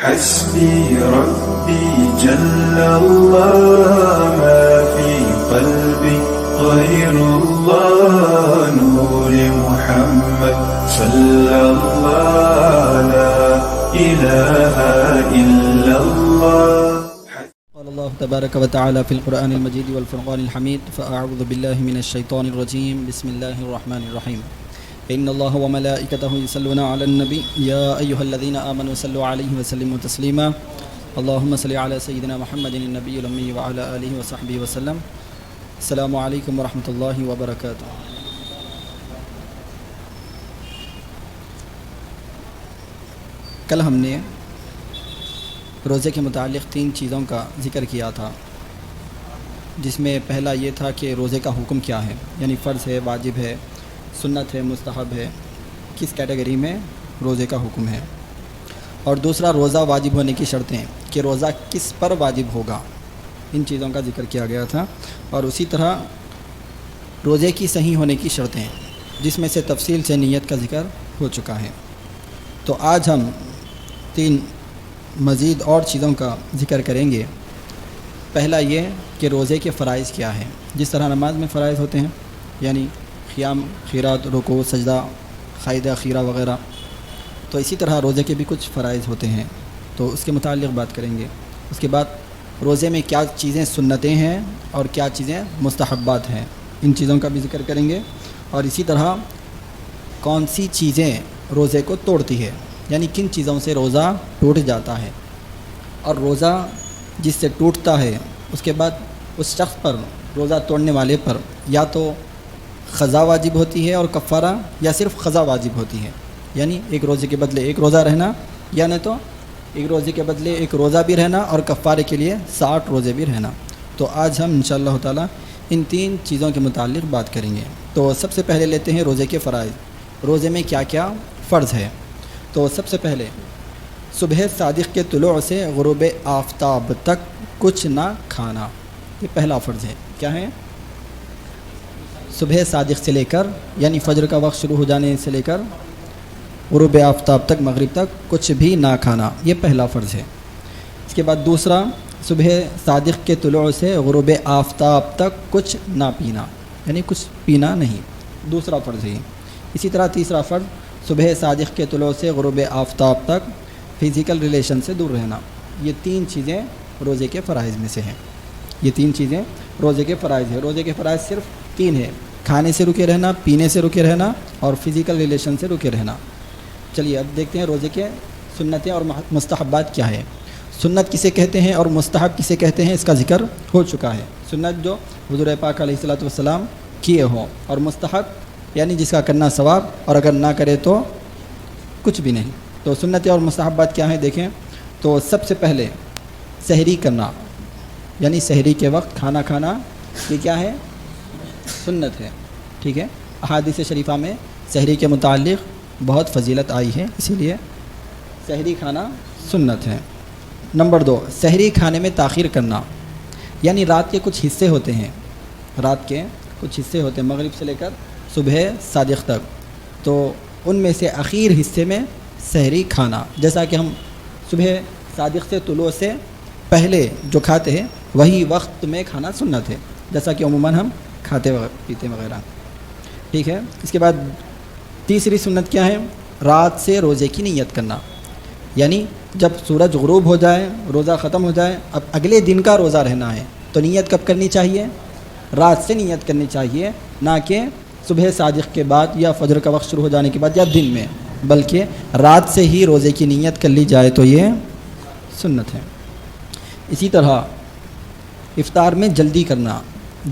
حسبي ربي جل الله ما في قلبي غير الله نور محمد صلى الله لا إله إلا الله. قال الله تبارك وتعالى في القرآن المجيد والفرقان الحميد فأعوذ بالله من الشيطان الرجيم بسم الله الرحمن الرحيم إن الله وملائكته يصلون على النبي يا أيها الذين آمنوا صلوا عليه وسلموا تسليما اللهم صل على سيدنا محمد النبي الأمي وعلى آله وصحبه وسلم. السلام علیکم ورحمۃ اللہ وبرکاتہ. کل ہم نے روزے کے متعلق 3 چیزوں کا ذکر کیا تھا، جس میں پہلا یہ تھا کہ روزے کا حکم کیا ہے، یعنی فرض ہے، واجب ہے، سنت ہے، مستحب ہے، کس کیٹیگری میں روزے کا حکم ہے. اور دوسرا روزہ واجب ہونے کی شرطیں کہ روزہ کس پر واجب ہوگا، ان چیزوں کا ذکر کیا گیا تھا. اور اسی طرح روزے کی صحیح ہونے کی شرطیں، جس میں سے تفصیل سے نیت کا ذکر ہو چکا ہے. تو آج ہم 3 مزید اور چیزوں کا ذکر کریں گے. پہلا یہ کہ روزے کے فرائض کیا ہیں، جس طرح نماز میں فرائض ہوتے ہیں، یعنی قیام، خیرات، رکوع، سجدہ، قائدہ خیرہ وغیرہ، تو اسی طرح روزے کے بھی کچھ فرائض ہوتے ہیں، تو اس کے متعلق بات کریں گے. اس کے بعد روزے میں کیا چیزیں سنتیں ہیں اور کیا چیزیں مستحبات ہیں، ان چیزوں کا بھی ذکر کریں گے. اور اسی طرح کون سی چیزیں روزے کو توڑتی ہے، یعنی کن چیزوں سے روزہ ٹوٹ جاتا ہے، اور روزہ جس سے ٹوٹتا ہے اس کے بعد اس شخص پر، روزہ توڑنے والے پر، یا تو قضا واجب ہوتی ہے اور کفارہ، یا صرف قضا واجب ہوتی ہے، یعنی ایک روزے کے بدلے ایک روزہ رہنا، یا نہیں تو ایک روزے کے بدلے ایک روزہ بھی رہنا اور کفارے کے لیے 60 روزے بھی رہنا. تو آج ہم انشاءاللہ تعالی ان 3 چیزوں کے متعلق بات کریں گے. تو سب سے پہلے لیتے ہیں روزے کے فرائض. روزے میں کیا کیا فرض ہے. تو سب سے پہلے صبح صادق کے طلوع سے غروب آفتاب تک کچھ نہ کھانا، یہ پہلا فرض ہے. کیا ہے؟ صبح صادق سے لے کر، یعنی فجر کا وقت شروع ہو جانے سے لے کر غروب آفتاب تک، مغرب تک کچھ بھی نہ کھانا، یہ پہلا فرض ہے. اس کے بعد دوسرا، صبح صادق کے طلوع سے غروب آفتاب تک کچھ نہ پینا، یعنی کچھ پینا نہیں، دوسرا فرض ہے. اسی طرح تیسرا فرض، صبح صادق کے طلوع سے غروب آفتاب تک فزیکل ریلیشن سے دور رہنا. یہ 3 چیزیں روزے کے فرائض میں سے ہیں. یہ 3 چیزیں روزے کے فرائض ہیں. روزے کے فرائض صرف 3 ہیں: کھانے سے رکے رہنا، پینے سے رکے رہنا اور فزیکل ریلیشن سے رکے رہنا. چلیے اب دیکھتے ہیں روزے کے سنتیں اور مستحبات کیا ہے. سنت کسے کہتے ہیں اور مستحب کسے کہتے ہیں، اس کا ذکر ہو چکا ہے. سنت جو حضور پاک علیہ الصلوۃ والسلام کیے ہوں، اور مستحب یعنی جس کا کرنا ثواب اور اگر نہ کرے تو کچھ بھی نہیں. تو سنتیں اور مستحبات کیا ہیں دیکھیں. تو سب سے پہلے سحری کرنا، یعنی سحری کے وقت کھانا کھانا، یہ کیا ہے؟ سنت ہے. ٹھیک ہے، احادیث شریفہ میں سحری کے متعلق بہت فضیلت آئی ہے، اسی لیے سحری کھانا سنت ہے. نمبر 2، سحری کھانے میں تاخیر کرنا، یعنی رات کے کچھ حصے ہوتے ہیں، رات کے کچھ حصے ہوتے ہیں مغرب سے لے کر صبح صادق تک، تو ان میں سے اخیر حصے میں سحری کھانا، جیسا کہ ہم صبح صادق سے طلوع سے پہلے جو کھاتے ہیں وہی وقت میں کھانا سنت ہے، جیسا کہ عموماً ہم کھاتے پیتے وغیرہ. ٹھیک ہے. اس کے بعد تیسری سنت کیا ہے؟ رات سے روزے کی نیت کرنا، یعنی جب سورج غروب ہو جائے، روزہ ختم ہو جائے، اب اگلے دن کا روزہ رہنا ہے، تو نیت کب کرنی چاہیے؟ رات سے نیت کرنی چاہیے، نہ کہ صبح صادق کے بعد یا فجر کا وقت شروع ہو جانے کے بعد یا دن میں، بلکہ رات سے ہی روزے کی نیت کر لی جائے تو یہ سنت ہے. اسی طرح افطار میں جلدی کرنا،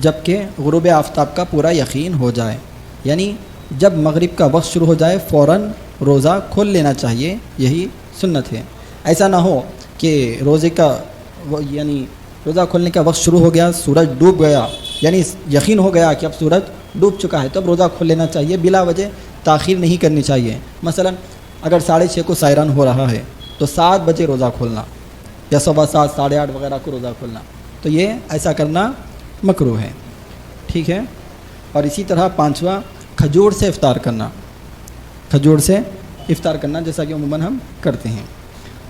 جب کہ غروب آفتاب کا پورا یقین ہو جائے، یعنی جب مغرب کا وقت شروع ہو جائے فوراً روزہ کھول لینا چاہیے، یہی سنت ہے. ایسا نہ ہو کہ روزے کا یعنی روزہ کھولنے کا وقت شروع ہو گیا، سورج ڈوب گیا، یعنی یقین ہو گیا کہ اب سورج ڈوب چکا ہے، تب روزہ کھول لینا چاہیے، بلا وجہ تاخیر نہیں کرنی چاہیے. مثلا اگر 6:30 کو سائران ہو رہا ہے تو 7 بجے روزہ کھولنا، یا 7:15 8:30 وغیرہ کو روزہ کھولنا، تو یہ ایسا کرنا مکروہ ہے. ٹھیک ہے. اور اسی طرح 5واں، کھجور سے افطار کرنا، کھجور سے افطار کرنا جیسا کہ عموماً ہم کرتے ہیں.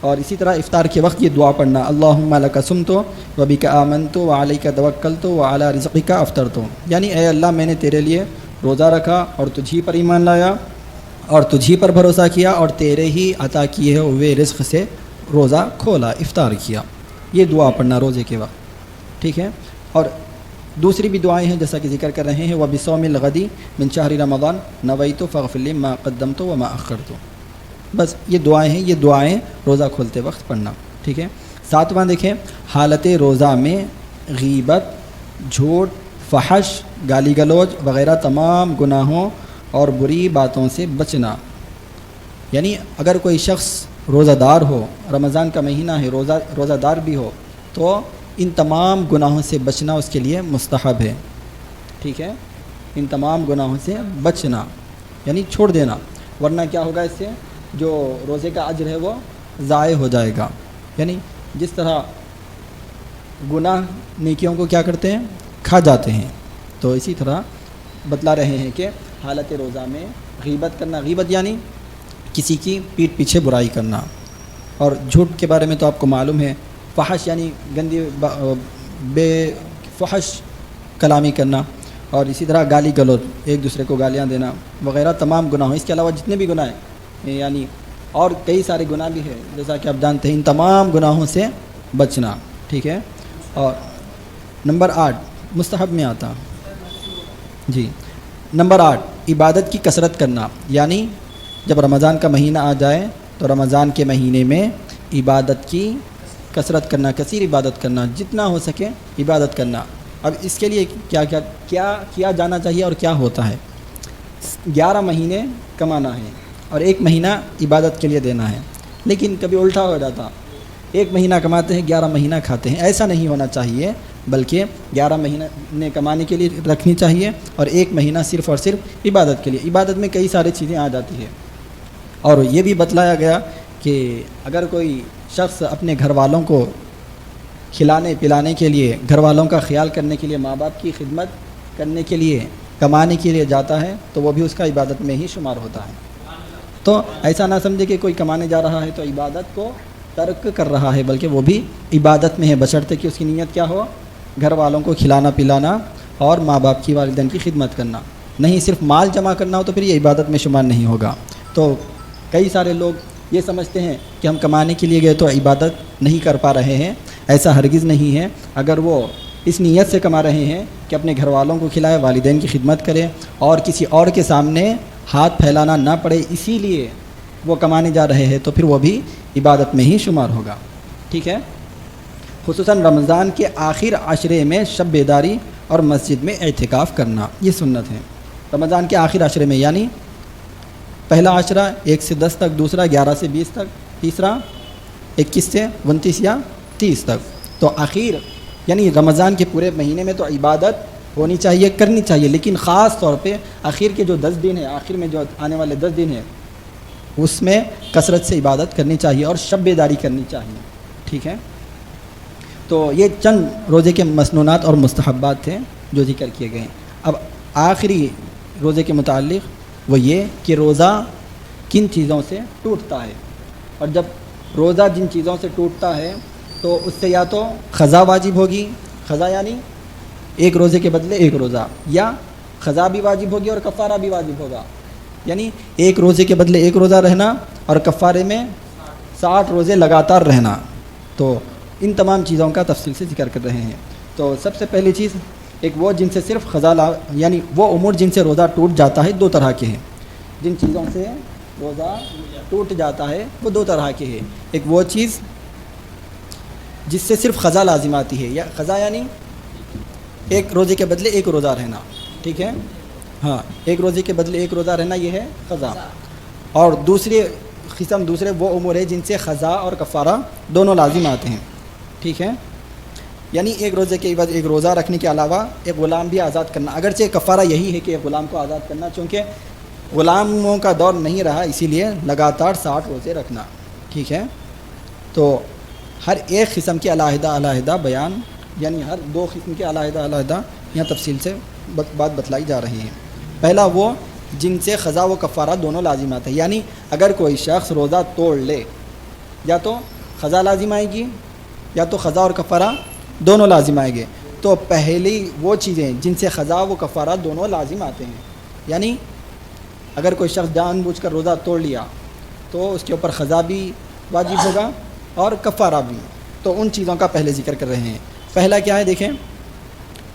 اور اسی طرح افطار کے وقت یہ دعا پڑھنا، اللہم لک صمت وبک آمنت وعلیک توکلت وعلی رزقک افطرت، یعنی اے اللہ میں نے تیرے لیے روزہ رکھا اور تجھی پر ایمان لایا اور تجھی پر بھروسہ کیا اور تیرے ہی عطا کیے ہوئے رزق سے روزہ کھولا، افطار کیا۔ یہ دعا پڑھنا روزے کے وقت، ٹھیک ہے۔ اور دوسری بھی دعائیں ہیں جیسا کہ ذکر کر رہے ہیں، وبصوم الغد من شہر رمضان نویت فاغفر لی ما قدمت وما اخرت، بس یہ دعائیں ہیں، یہ دعائیں روزہ کھولتے وقت پڑھنا، ٹھیک ہے۔ ساتواں دیکھیں، حالت روزہ میں غیبت، جھوٹ، فحش، گالی گلوچ وغیرہ تمام گناہوں اور بری باتوں سے بچنا، یعنی اگر کوئی شخص روزہ دار ہو، رمضان کا مہینہ ہے، روزہ دار بھی ہو، تو ان تمام گناہوں سے بچنا اس کے لیے مستحب ہے، ٹھیک ہے۔ ان تمام گناہوں سے بچنا یعنی چھوڑ دینا، ورنہ کیا ہوگا اس سے جو روزے کا اجر ہے وہ ضائع ہو جائے گا۔ یعنی جس طرح گناہ نیکیوں کو کیا کرتے ہیں، کھا جاتے ہیں، تو اسی طرح بتلا رہے ہیں کہ حالت روزہ میں غیبت کرنا، غیبت یعنی کسی کی پیٹھ پیچھے برائی کرنا، اور جھوٹ کے بارے میں تو آپ کو معلوم ہے، فحش یعنی گندی بے فحش کلامی کرنا، اور اسی طرح گالی گلوچ، ایک دوسرے کو گالیاں دینا وغیرہ تمام گناہ، اس کے علاوہ جتنے بھی گناہ ہیں یعنی اور کئی سارے گناہ بھی ہیں جیسا کہ آپ جانتے ہیں، ان تمام گناہوں سے بچنا، ٹھیک ہے۔ اور نمبر 8 مستحب میں آتا، جی نمبر 8 عبادت کی کثرت کرنا، یعنی جب رمضان کا مہینہ آ جائے تو رمضان کے مہینے میں عبادت کی کثرت کرنا، کثیر عبادت کرنا، جتنا ہو سکے عبادت کرنا۔ اب اس کے لیے کیا کیا جانا چاہیے اور کیا ہوتا ہے؟ 11 مہینے کمانا ہے اور 1 مہینہ عبادت کے لیے دینا ہے، لیکن کبھی الٹا ہو جاتا، 1 مہینہ کماتے ہیں 11 مہینہ کھاتے ہیں، ایسا نہیں ہونا چاہیے، بلکہ 11 مہینے کمانے کے لیے رکھنی چاہیے اور 1 مہینہ صرف اور صرف عبادت کے لیے۔ عبادت میں کئی ساری چیزیں آ جاتی ہیں، اور یہ بھی بتلایا گیا کہ اگر کوئی شخص اپنے گھر والوں کو کھلانے پلانے کے لیے، گھر والوں کا خیال کرنے کے لیے، ماں باپ کی خدمت کرنے کے لیے، کمانے کے لیے جاتا ہے تو وہ بھی اس کا عبادت میں ہی شمار ہوتا ہے۔ تو ایسا نہ سمجھے کہ کوئی کمانے جا رہا ہے تو عبادت کو ترک کر رہا ہے، بلکہ وہ بھی عبادت میں ہے، بشرطے کہ اس کی نیت کیا ہو، گھر والوں کو کھلانا پلانا اور ماں باپ کی، والدین کی خدمت کرنا، نہیں صرف مال جمع کرنا ہو تو پھر یہ عبادت میں شمار نہیں ہوگا۔ تو کئی سارے لوگ یہ سمجھتے ہیں کہ ہم کمانے کے لیے گئے تو عبادت نہیں کر پا رہے ہیں، ایسا ہرگز نہیں ہے۔ اگر وہ اس نیت سے کما رہے ہیں کہ اپنے گھر والوں کو کھلائے، والدین کی خدمت کرے اور کسی اور کے سامنے ہاتھ پھیلانا نہ پڑے، اسی لیے وہ کمانے جا رہے ہیں، تو پھر وہ بھی عبادت میں ہی شمار ہوگا، ٹھیک ہے۔ خصوصاً رمضان کے آخر عشرے میں شب بیداری اور مسجد میں اعتکاف کرنا، یہ سنت ہے۔ رمضان کے آخر عشرے میں یعنی پہلا عشرہ 1 سے 10 تک، دوسرا 11 سے 20 تک، تیسرا 21 سے 29 یا 30 تک، تو آخر یعنی رمضان کے پورے مہینے میں تو عبادت ہونی چاہیے، کرنی چاہیے، لیکن خاص طور پہ آخر کے جو 10 دن ہیں، آخر میں جو آنے والے 10 دن ہیں، اس میں کثرت سے عبادت کرنی چاہیے اور شب بیداری کرنی چاہیے، ٹھیک ہے۔ تو یہ چند روزے کے مسنونات اور مستحبات تھے جو ذکر کیے گئے ہیں۔ اب آخری روزے کے متعلق وہ یہ کہ روزہ کن چیزوں سے ٹوٹتا ہے، اور جب روزہ جن چیزوں سے ٹوٹتا ہے تو اس سے یا تو قضا واجب ہوگی، قضا یعنی ایک روزے کے بدلے ایک روزہ، یا قضا بھی واجب ہوگی اور کفارہ بھی واجب ہوگا، یعنی ایک روزے کے بدلے ایک روزہ رہنا اور کفارے میں 60 روزے لگاتار رہنا۔ تو ان تمام چیزوں کا تفصیل سے ذکر کر رہے ہیں۔ تو سب سے پہلی چیز ایک وہ جن سے صرف قضا یعنی وہ امور جن سے روزہ ٹوٹ جاتا ہے 2 طرح کے ہیں، جن چیزوں سے روزہ ٹوٹ جاتا ہے وہ 2 طرح کے ہیں۔ ایک وہ چیز جس سے صرف قضا لازم آتی ہے، یا قضا یعنی ایک روزے کے بدلے ایک روزہ رہنا، ٹھیک ہے، ہاں ایک روزے کے بدلے ایک روزہ رہنا، یہ ہے قضا۔ اور دوسرے قسم دوسرے وہ امور ہے جن سے قضا اور کفارہ دونوں لازم آتے ہیں، ٹھیک ہے، یعنی ایک روزے کے عوض ایک روزہ رکھنے کے علاوہ ایک غلام بھی آزاد کرنا، اگرچہ کفارہ یہی ہے کہ ایک غلام کو آزاد کرنا، چونکہ غلاموں کا دور نہیں رہا اسی لیے لگاتار 60 روزے رکھنا، ٹھیک ہے۔ تو ہر ایک قسم کے علیحدہ علیحدہ بیان، یعنی ہر 2 قسم کے علیحدہ علیحدہ یہاں تفصیل سے بات بتلائی جا رہی ہے۔ پہلا وہ جن سے قضا و کفارہ دونوں لازم آتے ہیں، یعنی اگر کوئی شخص روزہ توڑ لے یا تو قضا لازم آئے گی یا تو قضا اور کفارہ دونوں لازم آئیں گے. تو پہلی وہ چیزیں جن سے قضا و کفارہ دونوں لازم آتے ہیں، یعنی اگر کوئی شخص جان بوجھ کر روزہ توڑ لیا تو اس کے اوپر قضا بھی واجب ہوگا اور کفارہ بھی. تو ان چیزوں کا پہلے ذکر کر رہے ہیں. پہلا کیا ہے دیکھیں،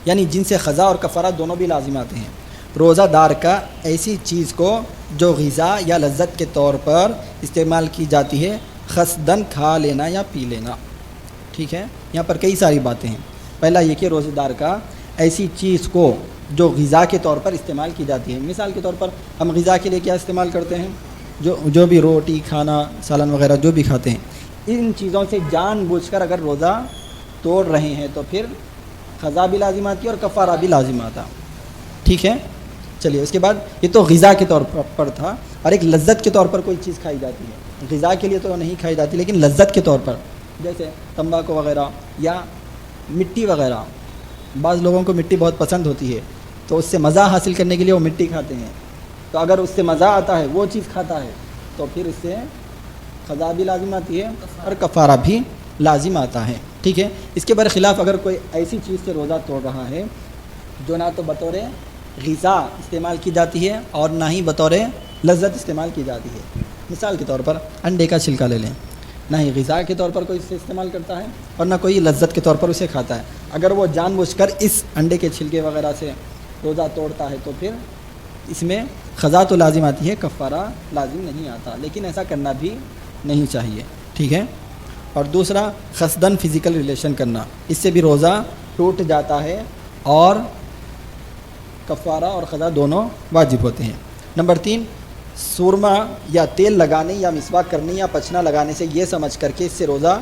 یعنی جن سے قضا اور کفارہ دونوں بھی لازم آتے ہیں. روزہ دار کا ایسی چیز کو جو غذا یا لذت کے طور پر استعمال کی جاتی ہے، قصداً کھا لینا یا پی لینا. ٹھیک ہے، یہاں پر کئی ساری باتیں ہیں. پہلا یہ کہ روزہ دار کا ایسی چیز کو جو غذا کے طور پر استعمال کی جاتی ہے. مثال کے طور پر ہم غذا کے لیے کیا استعمال کرتے ہیں، جو بھی روٹی کھانا سالن وغیرہ جو بھی کھاتے ہیں، ان چیزوں سے جان بوجھ کر اگر روزہ توڑ رہے ہیں تو پھر قضا بھی لازم آتی ہے اور کفارہ بھی لازم آتا. ٹھیک ہے، چلیے اس کے بعد یہ تو غذا کے طور پر تھا. اور ایک لذت کے طور پر کوئی چیز کھائی جاتی ہے، غذا کے لیے تو نہیں کھائی جاتی لیکن لذت کے طور پر، جیسے تمباکو وغیرہ یا مٹی وغیرہ. بعض لوگوں کو مٹی بہت پسند ہوتی ہے تو اس سے مزہ حاصل کرنے کے لیے وہ مٹی کھاتے ہیں. تو اگر اس سے مزہ آتا ہے، وہ چیز کھاتا ہے، تو پھر اس سے قضا بھی لازم آتی ہے اور کفارہ بھی لازم آتا ہے. ٹھیک ہے، اس کے برخلاف اگر کوئی ایسی چیز سے روزہ توڑ رہا ہے جو نہ تو بطور غذا استعمال کی جاتی ہے اور نہ ہی بطور لذت استعمال کی جاتی ہے. مثال کے طور پر انڈے کا چھلکا لے لیں، نہ ہی غذا کے طور پر کوئی اسے استعمال کرتا ہے اور نہ کوئی لذت کے طور پر اسے کھاتا ہے. اگر وہ جان بوجھ کر اس انڈے کے چھلکے وغیرہ سے روزہ توڑتا ہے تو پھر اس میں قضا تو لازم آتی ہے، کفارہ لازم نہیں آتا، لیکن ایسا کرنا بھی نہیں چاہیے. ٹھیک ہے، اور دوسرا قصداً فزیکل ریلیشن کرنا، اس سے بھی روزہ ٹوٹ جاتا ہے اور کفارہ اور قضا دونوں واجب ہوتے ہیں. نمبر 3، سرما یا تیل لگانے یا مسواک کرنے یا پچنا لگانے سے یہ سمجھ کر کے اس سے روزہ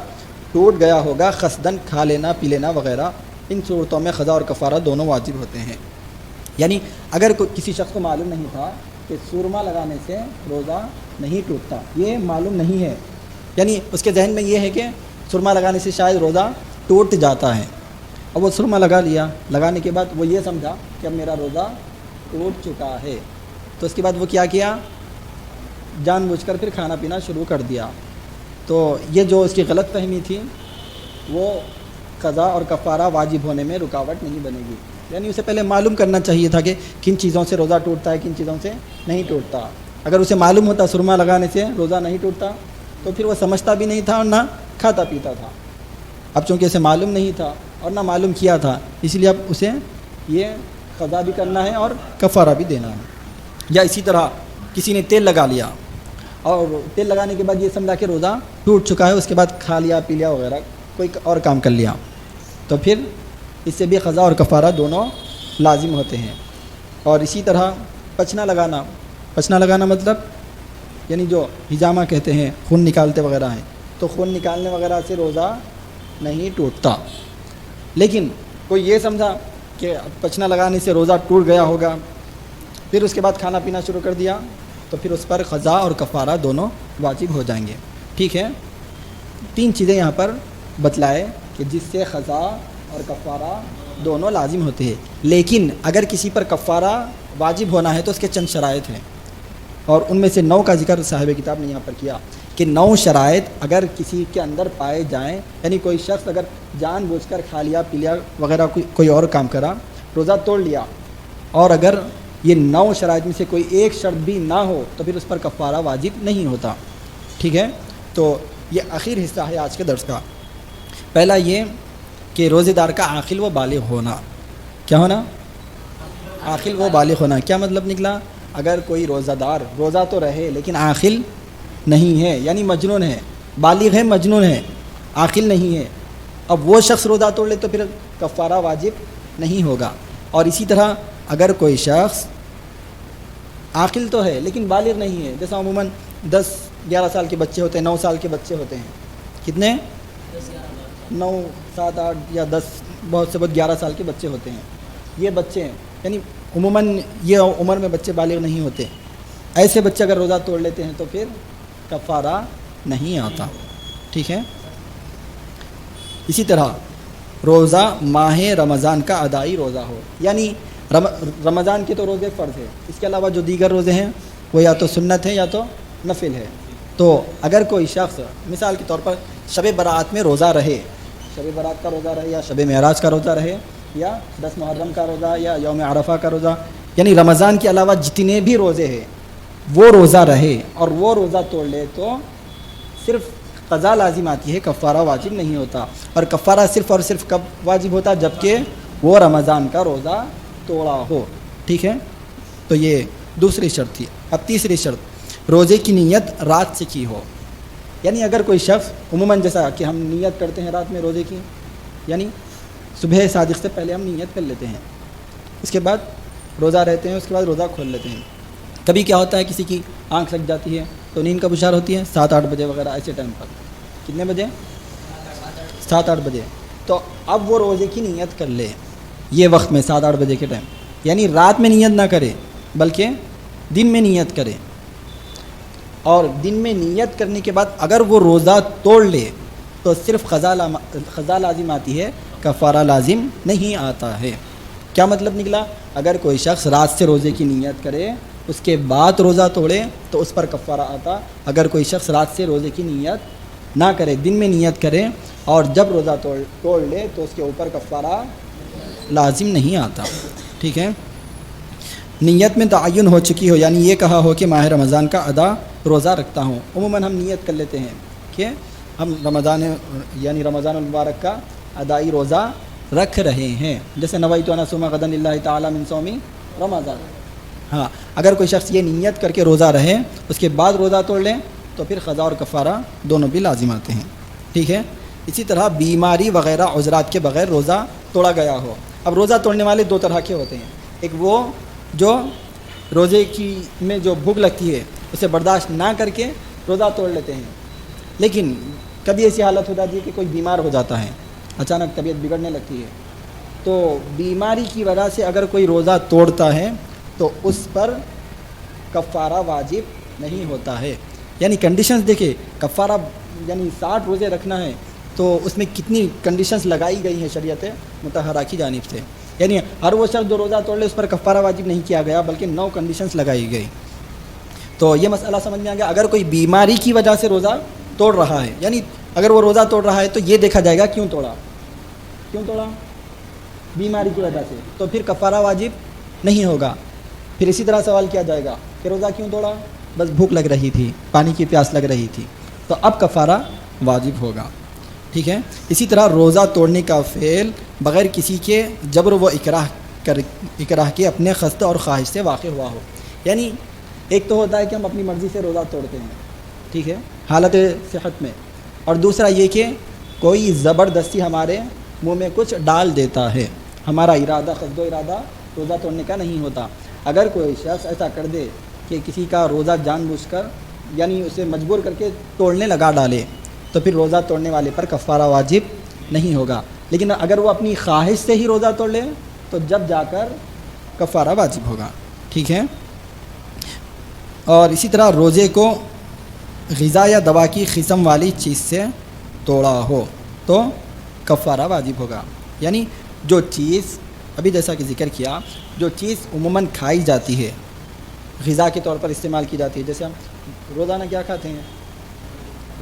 ٹوٹ گیا ہوگا، قصداً کھا لینا پی لینا وغیرہ، ان صورتوں میں قضا اور کفارہ دونوں واجب ہوتے ہیں. یعنی اگر کسی شخص کو معلوم نہیں تھا کہ سرما لگانے سے روزہ نہیں ٹوٹتا، یہ معلوم نہیں ہے، یعنی اس کے ذہن میں یہ ہے کہ سرما لگانے سے شاید روزہ ٹوٹ جاتا ہے، اور وہ سرما لگا لیا، لگانے کے بعد وہ یہ سمجھا کہ اب میرا روزہ ٹوٹ چکا ہے، تو اس کے بعد وہ کیا جان بوجھ کر پھر کھانا پینا شروع کر دیا. تو یہ جو اس کی غلط فہمی تھی وہ قضا اور کفارہ واجب ہونے میں رکاوٹ نہیں بنے گی. یعنی اسے پہلے معلوم کرنا چاہیے تھا کہ کن چیزوں سے روزہ ٹوٹتا ہے، کن چیزوں سے نہیں ٹوٹتا. اگر اسے معلوم ہوتا سرما لگانے سے روزہ نہیں ٹوٹتا تو پھر وہ سمجھتا بھی نہیں تھا اور نہ کھاتا پیتا تھا. اب چونکہ اسے معلوم نہیں تھا اور نہ معلوم کیا تھا، اس لیے اب اسے یہ قضا بھی کرنا ہے اور کفارہ بھی دینا ہے. یا اسی طرح کسی نے تیل لگا لیا اور تیل لگانے کے بعد یہ سمجھا کہ روزہ ٹوٹ چکا ہے، اس کے بعد کھا لیا پی لیا وغیرہ کوئی اور کام کر لیا، تو پھر اس سے بھی قضا اور کفارہ دونوں لازم ہوتے ہیں. اور اسی طرح پچنا لگانا مطلب یعنی جو ہجامہ کہتے ہیں، خون نکالتے وغیرہ ہیں، تو خون نکالنے وغیرہ سے روزہ نہیں ٹوٹتا. لیکن کوئی یہ سمجھا کہ پچنا لگانے سے روزہ ٹوٹ گیا ہوگا، پھر اس کے بعد کھانا پینا شروع کر دیا، تو پھر اس پر قضا اور کفارہ دونوں واجب ہو جائیں گے. ٹھیک ہے، 3 چیزیں یہاں پر بتلائے کہ جس سے قضا اور کفارہ دونوں لازم ہوتے ہیں. لیکن اگر کسی پر کفارہ واجب ہونا ہے تو اس کے چند شرائط ہیں، اور ان میں سے 9 کا ذکر صاحب کتاب نے یہاں پر کیا کہ 9 شرائط اگر کسی کے اندر پائے جائیں، یعنی کوئی شخص اگر جان بوجھ کر کھا لیا پی لیا وغیرہ کوئی اور کام کرا، روزہ توڑ لیا، اور اگر یہ 9 شرائط میں سے کوئی ایک شرط بھی نہ ہو تو پھر اس پر کفارہ واجب نہیں ہوتا. ٹھیک ہے، تو یہ آخر حصہ ہے آج کے درس کا. پہلا یہ کہ روزہ دار کا عاقل و بالغ ہونا. کیا ہونا؟ عاقل و بالغ ہونا. کیا مطلب نکلا؟ اگر کوئی روزہ دار روزہ تو رہے لیکن عاقل نہیں ہے، یعنی مجنون ہے، بالغ ہے مجنون ہے، عاقل نہیں ہے، اب وہ شخص روزہ توڑ لے تو پھر کفارہ واجب نہیں ہوگا. اور اسی طرح اگر کوئی شخص عاقل تو ہے لیکن بالغ نہیں ہے، جیسا عموماً 10-11 سال کے بچے ہوتے ہیں، 9 سال کے بچے ہوتے ہیں، کتنے 9 7 8 یا 10 بہت سے بہت 11 سال کے بچے ہوتے ہیں. یہ بچے ہیں، یعنی عموماً یہ عمر میں بچے بالغ نہیں ہوتے. ایسے بچے اگر روزہ توڑ لیتے ہیں تو پھر کفارہ نہیں آتا. ٹھیک ہے، اسی طرح روزہ ماہ رمضان کا ادائی روزہ ہو، یعنی رمضان کے تو روزے فرض ہے، اس کے علاوہ جو دیگر روزے ہیں وہ یا تو سنت ہے یا تو نفل ہے. تو اگر کوئی شخص مثال کے طور پر شب برات میں روزہ رہے، شب برات کا روزہ رہے یا شب معراج کا روزہ رہے یا 10 محرم کا روزہ یا یوم عرفہ کا روزہ، یعنی رمضان کے علاوہ جتنے بھی روزے ہیں وہ روزہ رہے اور وہ روزہ توڑ لے تو صرف قضا لازم آتی ہے، کفارہ واجب نہیں ہوتا. اور کفارہ صرف اور صرف کب واجب ہوتا؟ جب کہ وہ رمضان کا روزہ توڑا ہو. ٹھیک ہے، تو یہ دوسری شرط تھی. اب تیسری شرط، روزے کی نیت رات سے کی ہو. یعنی اگر کوئی شخص عموماً جیسا کہ ہم نیت کرتے ہیں رات میں روزے کی، یعنی صبح صادق سے پہلے ہم نیت کر لیتے ہیں، اس کے بعد روزہ رہتے ہیں، اس کے بعد روزہ کھول لیتے ہیں. کبھی کیا ہوتا ہے کسی کی آنکھ لگ جاتی ہے تو نیند کا بشار ہوتی ہے 7-8 بجے وغیرہ، ایسے ٹائم پر. کتنے بجے؟ 7-8 بجے. تو اب وہ روزے کی نیت کر لے یہ وقت میں 7-8 بجے کے ٹائم، یعنی رات میں نیت نہ کرے بلکہ دن میں نیت کرے. اور دن میں نیت کرنے کے بعد اگر وہ روزہ توڑ لے تو صرف قضا لازم آتی ہے، کفارہ لازم نہیں آتا ہے. کیا مطلب نکلا؟ اگر کوئی شخص رات سے روزے کی نیت کرے اس کے بعد روزہ توڑے تو اس پر کفارہ آتا. اگر کوئی شخص رات سے روزے کی نیت نہ کرے، دن میں نیت کرے اور جب روزہ توڑ لے تو اس کے اوپر کفارہ لازم نہیں آتا. ٹھیک ہے، نیت میں تعین ہو چکی ہو، یعنی یہ کہا ہو کہ ماہ رمضان کا ادا روزہ رکھتا ہوں. عموماً ہم نیت کر لیتے ہیں کہ ہم رمضان المبارک کا ادائی روزہ رکھ رہے ہیں، جیسے نویت ان اصوم غدا للہ تعالی من صوم رمضان. ہاں، اگر کوئی شخص یہ نیت کر کے روزہ رہے اس کے بعد روزہ توڑ لیں تو پھر قضا اور کفارہ دونوں بھی لازم آتے ہیں. ٹھیک ہے، اسی طرح بیماری وغیرہ عذرات کے بغیر روزہ توڑا گیا ہو. اب روزہ توڑنے والے دو طرح کے ہوتے ہیں. ایک وہ جو روزے کی میں جو بھوک لگتی ہے اسے برداشت نہ کر کے روزہ توڑ لیتے ہیں، لیکن کبھی ایسی حالت ہو جاتی ہے کہ کوئی بیمار ہو جاتا ہے، اچانک طبیعت بگڑنے لگتی ہے، تو بیماری کی وجہ سے اگر کوئی روزہ توڑتا ہے تو اس پر کفارہ واجب نہیں ہوتا ہے. یعنی کنڈیشنز دیکھیں، کفارہ یعنی 60 روزے رکھنا ہے تو اس میں کتنی کنڈیشنز لگائی گئی ہیں شریعت مطہرہ کی جانب سے. یعنی ہر وہ شخص جو روزہ توڑ لے اس پر کفارہ واجب نہیں کیا گیا بلکہ 9 کنڈیشنز لگائی گئی. تو یہ مسئلہ سمجھ میں آ گیا. اگر کوئی بیماری کی وجہ سے روزہ توڑ رہا ہے، یعنی اگر وہ روزہ توڑ رہا ہے تو یہ دیکھا جائے گا کیوں توڑا، بیماری کی وجہ سے، تو پھر کفارہ واجب نہیں ہوگا. پھر اسی طرح سوال کیا جائے گا کہ روزہ کیوں توڑا؟ بس بھوک لگ رہی تھی، پانی کی پیاس لگ رہی تھی، تو اب کفارہ واجب ہوگا. ٹھیک ہے، اسی طرح روزہ توڑنے کا فعل بغیر کسی کے جبر و اکراہ کے اپنے قصد اور خواہش سے واقع ہوا ہو. یعنی ایک تو ہوتا ہے کہ ہم اپنی مرضی سے روزہ توڑتے ہیں، ٹھیک ہے، حالت صحت میں، اور دوسرا یہ کہ کوئی زبردستی ہمارے منہ میں کچھ ڈال دیتا ہے، ہمارا ارادہ قصد و ارادہ روزہ توڑنے کا نہیں ہوتا. اگر کوئی شخص ایسا کر دے کہ کسی کا روزہ جان بوجھ کر یعنی اسے مجبور کر کے توڑنے لگا ڈالے تو پھر روزہ توڑنے والے پر کفارہ واجب نہیں ہوگا. لیکن اگر وہ اپنی خواہش سے ہی روزہ توڑ لے تو جب جا کر کفارہ واجب ہوگا. ٹھیک ہے، اور اسی طرح روزے کو غذا یا دوا کی قسم والی چیز سے توڑا ہو تو کفارہ واجب ہوگا. یعنی جو چیز ابھی جیسا کہ ذکر کیا، جو چیز عموماً کھائی جاتی ہے، غذا کے طور پر استعمال کی جاتی ہے، جیسے ہم روزانہ کیا کھاتے ہیں،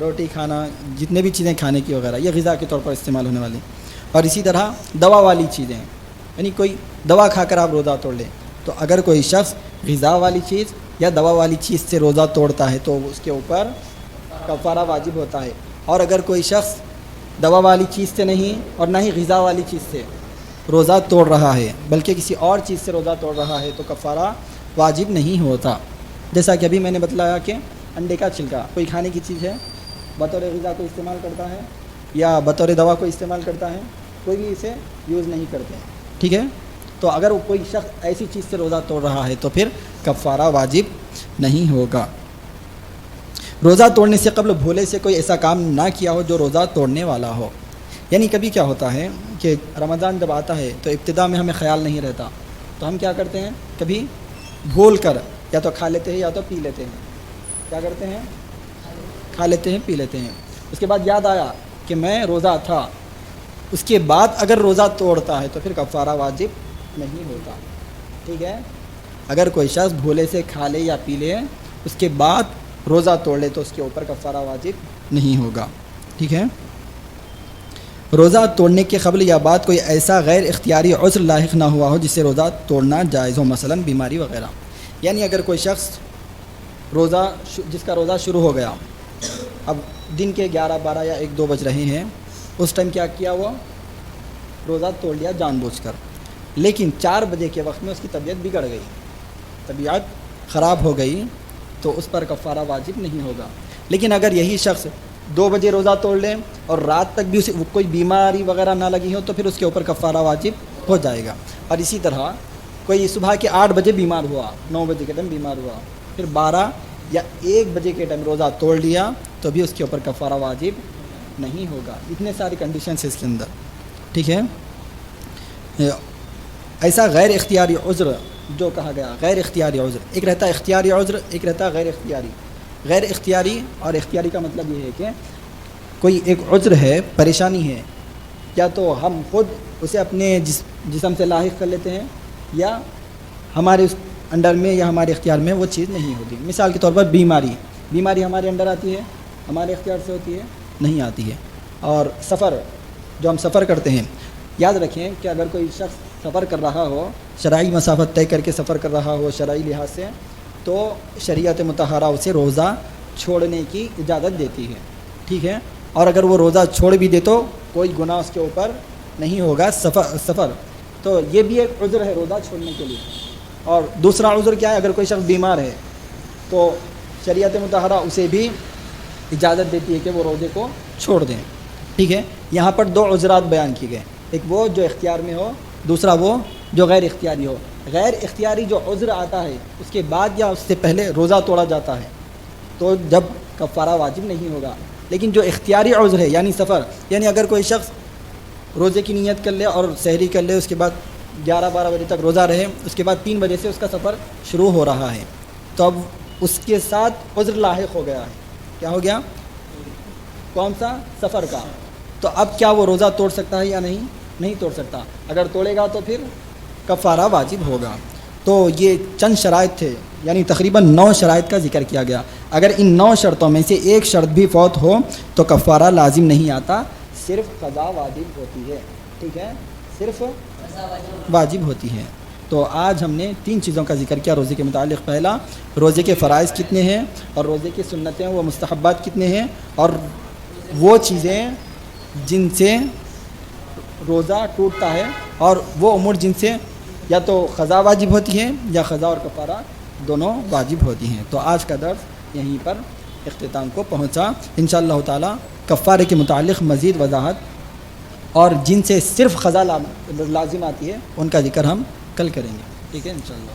روٹی کھانا، جتنے بھی چیزیں کھانے کی وغیرہ، یہ غذا کے طور پر استعمال ہونے والی. اور اسی طرح دوا والی چیزیں، یعنی کوئی دوا کھا کر آپ روزہ توڑ لیں، تو اگر کوئی شخص غذا والی چیز یا دوا والی چیز سے روزہ توڑتا ہے تو اس کے اوپر کفارہ واجب ہوتا ہے. اور اگر کوئی شخص دوا والی چیز سے نہیں اور نہ ہی غذا والی چیز سے روزہ توڑ رہا ہے بلکہ کسی اور چیز سے روزہ توڑ رہا ہے تو کفارہ واجب نہیں ہوتا. جیسا کہ ابھی میں نے بتلایا کہ انڈے کا چھلکا کوئی کھانے کی چیز ہے، بطور غذا کو استعمال کرتا ہے یا بطور دوا کو استعمال کرتا ہے، کوئی بھی اسے یوز نہیں کرتے. ٹھیک ہے، تو اگر کوئی شخص ایسی چیز سے روزہ توڑ رہا ہے تو پھر کفارہ واجب نہیں ہوگا. روزہ توڑنے سے قبل بھولے سے کوئی ایسا کام نہ کیا ہو جو روزہ توڑنے والا ہو. یعنی کبھی کیا ہوتا ہے کہ رمضان جب آتا ہے تو ابتدا میں ہمیں خیال نہیں رہتا تو ہم کیا کرتے ہیں، کبھی بھول کر یا تو کھا لیتے ہیں یا تو پی لیتے ہیں. کیا کرتے ہیں؟ کھا لیتے ہیں، پی لیتے ہیں. اس کے بعد یاد آیا کہ میں روزہ تھا، اس کے بعد اگر روزہ توڑتا ہے تو پھر کفارہ واجب نہیں ہوتا. ٹھیک ہے، اگر کوئی شخص بھولے سے کھا لے یا پی لے اس کے بعد روزہ توڑ لے تو اس کے اوپر کفارہ واجب نہیں ہوگا. ٹھیک ہے. روزہ توڑنے کے قبل یا بعد کوئی ایسا غیر اختیاری عذر لاحق نہ ہوا ہو جس سے روزہ توڑنا جائز ہو، مثلا بیماری وغیرہ. یعنی اگر کوئی شخص جس کا روزہ شروع ہو گیا، اب دن کے 11، 12 یا 1، 2 بج رہے ہیں، اس ٹائم کیا کیا وہ روزہ توڑ لیا جان بوجھ کر، لیکن 4 بجے کے وقت میں اس کی طبیعت بگڑ گئی، طبیعت خراب ہو گئی، تو اس پر کفارہ واجب نہیں ہوگا. لیکن اگر یہی شخص 2 بجے روزہ توڑ لیں اور رات تک بھی اسے کوئی بیماری وغیرہ نہ لگی ہو تو پھر اس کے اوپر کفارہ واجب ہو جائے گا. اور اسی طرح کوئی صبح کے 8 بجے بیمار ہوا، 9 بجے کے ٹائم بیمار ہوا، پھر 12 یا 1 بجے کے ٹائم روزہ توڑ لیا تو بھی اس کے اوپر کفارہ واجب نہیں ہوگا. اتنے ساری کنڈیشنس اس کے اندر. ٹھیک ہے. ایسا غیر اختیاری عذر جو کہا گیا، غیر اختیاری عذر، ایک رہتا ہے اختیاری عذر، ایک رہتا ہے غیر اختیاری. غیر اختیاری اور اختیاری کا مطلب یہ ہے کہ کوئی ایک عذر ہے، پریشانی ہے، یا تو ہم خود اسے اپنے جسم سے لاحق کر لیتے ہیں، یا ہمارے اس انڈر میں یا ہمارے اختیار میں وہ چیز نہیں ہوتی. مثال کے طور پر بیماری ہمارے انڈر آتی ہے، ہمارے اختیار سے ہوتی ہے؟ نہیں آتی ہے. اور سفر، جو ہم سفر کرتے ہیں، یاد رکھیں کہ اگر کوئی شخص سفر کر رہا ہو، شرعی مسافت طے کر کے سفر کر رہا ہو شرعی لحاظ سے، تو شریعت مطہرہ اسے روزہ چھوڑنے کی اجازت دیتی ہے. ٹھیک ہے. اور اگر وہ روزہ چھوڑ بھی دے تو کوئی گناہ اس کے اوپر نہیں ہوگا. سفر تو یہ بھی ایک عذر ہے روزہ چھوڑنے کے لیے. اور دوسرا عذر کیا ہے؟ اگر کوئی شخص بیمار ہے تو شریعت مطہرہ اسے بھی اجازت دیتی ہے کہ وہ روزے کو چھوڑ دیں. ٹھیک ہے. یہاں پر 2 عذرات بیان کیے گئے، ایک وہ جو اختیار میں ہو، دوسرا وہ جو غیر اختیاری ہو. غیر اختیاری جو عذر آتا ہے اس کے بعد یا اس سے پہلے روزہ توڑا جاتا ہے تو جب کفارہ واجب نہیں ہوگا. لیکن جو اختیاری عذر ہے یعنی سفر، یعنی اگر کوئی شخص روزے کی نیت کر لے اور سحری کر لے، اس کے بعد 11-12 بجے تک روزہ رہے، اس کے بعد 3 بجے سے اس کا سفر شروع ہو رہا ہے، تو اب اس کے ساتھ عذر لاحق ہو گیا ہے. کیا ہو گیا؟ کون سا؟ سفر کا. تو اب کیا وہ روزہ توڑ سکتا ہے یا نہیں توڑ سکتا؟ اگر توڑے گا تو پھر کفارہ واجب ہوگا. تو یہ چند شرائط تھے، یعنی تقریباً 9 شرائط کا ذکر کیا گیا. اگر ان 9 شرطوں میں سے ایک شرط بھی فوت ہو تو کفارہ لازم نہیں آتا، صرف قضا واجب ہوتی ہے. ٹھیک ہے. صرف واجب ہوتی ہے. تو آج ہم نے 3 چیزوں کا ذکر کیا روزے کے متعلق. پہلا، روزے کے فرائض کتنے ہیں، اور روزے کی سنتیں و مستحبات کتنے ہیں، اور وہ چیزیں جن سے روزہ ٹوٹتا ہے، اور وہ امور جن سے یا تو قضا واجب ہوتی ہے یا قضا اور کفارہ دونوں واجب ہوتی ہیں. تو آج کا درس یہیں پر اختتام کو پہنچا. انشاءاللہ تعالی کفارے کے متعلق مزید وضاحت اور جن سے صرف قضا لازم آتی ہے ان کا ذکر ہم کل کریں گے. ٹھیک ہے انشاءاللہ.